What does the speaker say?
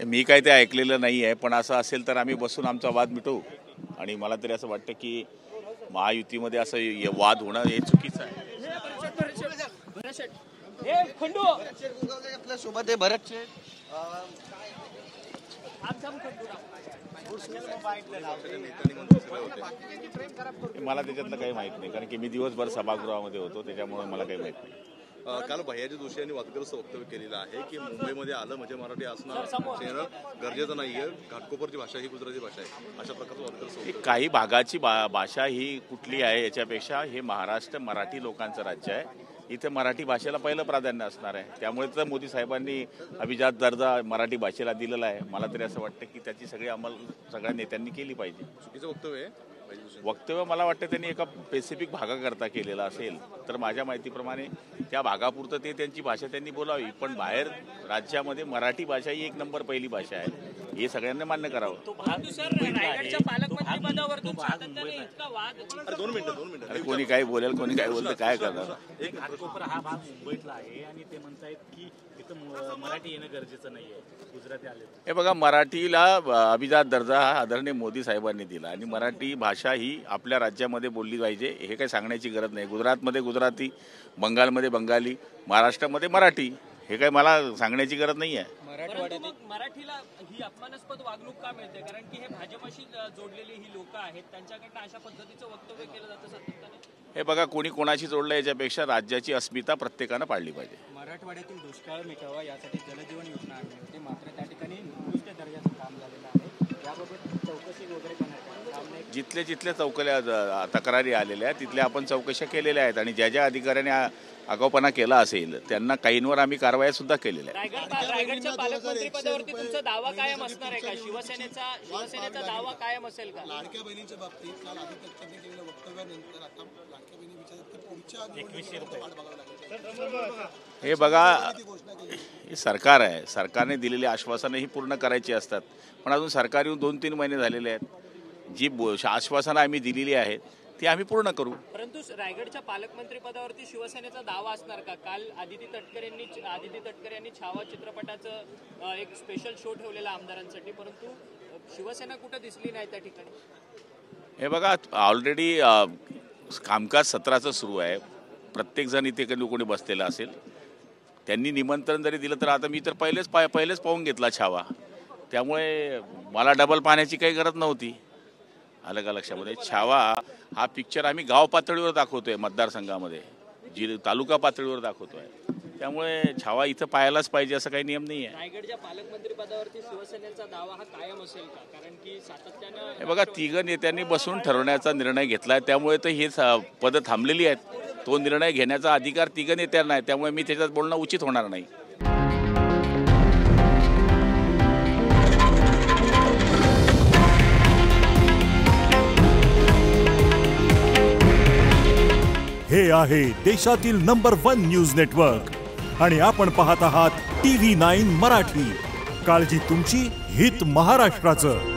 मी काय ते ऐकलेलं नाही आहे, पण असं असेल तर आम्ही बसून आमचा वाद मिटवू. आणि मला तरी असं वाटतं की महायुतीमध्ये असं वाद होणं हे चुकीचं आहे. आपल्या सोबत आहे भरत शेठ. मला त्याच्यातलं काही माहित नाही, कारण की मी दिवसभर सभागृहामध्ये होतो, त्याच्यामुळे मला काही माहित नाही. काल भैयाजी जोशी यांनी वादग्रस्त वक्तव्य केलेलं आहे की मुंबईमध्ये आलं म्हणजे मराठी असणं गरजेचं नाहीये, घाटकोपरची भाषा ही गुजराती भाषा आहे, अशा प्रकारचं वादग्रस्त. काही भागाची भाषा ही कुठली आहे याच्यापेक्षा हे महाराष्ट्र मराठी लोकांचं राज्य आहे. इथे मराठी भाषेला पहिलं प्राधान्य असणार आहे. त्यामुळे तर मोदी साहेबांनी अभिजात दर्जा मराठी भाषेला दिलेला आहे. मला तरी असं वाटतं की त्याची सगळी अंमल सगळ्या नेत्यांनी केली पाहिजे. चुकीचं वक्तव्य आहे. वक्तव्य मला वाटतं त्यांनी एका स्पेसिफिक भागाकरता केलेला असेल तर माझ्या माहितीप्रमाणे त्या भागापुरतं ते त्यांची भाषा त्यांनी बोलावी, पण बाहेर राज्यामध्ये मराठी भाषा ही एक नंबर पहिली भाषा आहे, हे सगळ्यांना मान्य करावं. 2 मिनिटं अरे कोणी काय बोलेल, कोणी काय बोलतं, काय करणार. घाटकोपर हा भाग मुंबईतला आहे आणि ते म्हणतायत की इथं मराठी येणं गरजेचं नाहीये, गुजराती आले. हे बघा, मराठीला अभिजात दर्जा हा आदरणीय मोदी साहेबांनी दिला आणि मराठी भाषा ही आपल्या राज्यामध्ये बोलली पाहिजे, हे काही सांगण्याची गरज नाही. गुजरातमध्ये गुजराती, बंगालमध्ये बंगाली, महाराष्ट्रामध्ये मराठी, हे काही मला सांगण्याची गरज नाही आहे. मराठीला ही अपमानास्पद वागणूक का मिळते? कारण की हे भाजपशी जोडलेली ही लोक आहेत, त्यांच्याकडनं अशा पद्धतीचं वक्तव्य केलं जातं सातत्याने. हे बघा, कोणी कोणाशी जोडलं याच्यापेक्षा राज्याची अस्मिता प्रत्येकानं पाळली पाहिजे. मराठवाड्यातील दुष्काळ मिटावा यासाठी जलजीवन योजना आणली होती, मात्र त्या ठिकाणी निकृष्ट दर्जाचं काम झालेलं आहे. याबाबत चौकशी वगैरे करण्यात जिथले जिथल्या तक्रारी आलेल्या आहेत तिथल्या आपण चौकशा केलेल्या आहेत आणि ज्या ज्या अधिकाऱ्यांनी आगाऊपणा केला असेल त्यांना काहींवर आम्ही कारवाया सुद्धा केलेल्या आहेत. रायगडच्या पालकमंत्री पदावरती तुमचा दावा कायम असणार आहे का? शिवसेनेचा दावा कायम असेल का? लाडक्या बहिणीच्या बाबतीत काल आदित्य ठाकरेंनी केलेल्या वक्तव्यानंतर आता लाडक्या बहिणी विचारतात की पुढच्या वाट बघावी लागेल. हे बघा, हे सरकार आहे, सरकारने दिलेली आश्वासनं ही पूर्ण करायची असतात, पण अजून सरकार येऊन 2-3 महिने झालेले आहेत. जी आश्वासनं आम्ही दिलेली आहेत ती आम्ही पूर्ण करू. परंतु रायगडच्या पालकमंत्री पदावरती शिवसेनेचा दावा असणार का? काल आदिती तटकरे यांनी छावा चित्रपटाचं एक स्पेशल शो ठेवलेला आमदारांसाठी, परंतु शिवसेना कुठं दिसली नाही त्या ठिकाणी. हे बघा, ऑलरेडी कामकाज सत्राचं सुरू आहे, प्रत्येकजण इथे कोणी बसलेला असेल, त्यांनी निमंत्रण जरी दिलं तर आता मी तर पहिलेच पाहून घेतला छावा, त्यामुळे मला डबल पाहण्याची काही गरज नव्हती. आलं का लक्षामध्ये? छावा हा पिक्चर आम्ही गाव पातळीवर दाखवतोय, मतदारसंघामध्ये तालुका पातळीवर दाखवतोय, त्यामुळे छावा इथं पाहायलाच पाहिजे असं काही नियम नाही आहे. रायगडच्या पालकमंत्री पदावरती शिवसेनेचा दावा हा कायम असेल का? कारण की सातत्यानं हे बघा, 3 नेत्यांनी बसून ठरवण्याचा निर्णय घेतलाय, त्यामुळे तर हे पदं थांबलेली आहेत. तो निर्णय घेण्याचा अधिकार 3 नेत्यांना आहे, त्यामुळे मी त्याच्यात बोलणं उचित होणार नाही. हे आहे देशातील नंबर 1 न्यूज नेटवर्क आणि आपण पाहत आहात TV9 मराठी. काळजी तुमची, हित महाराष्ट्राचं.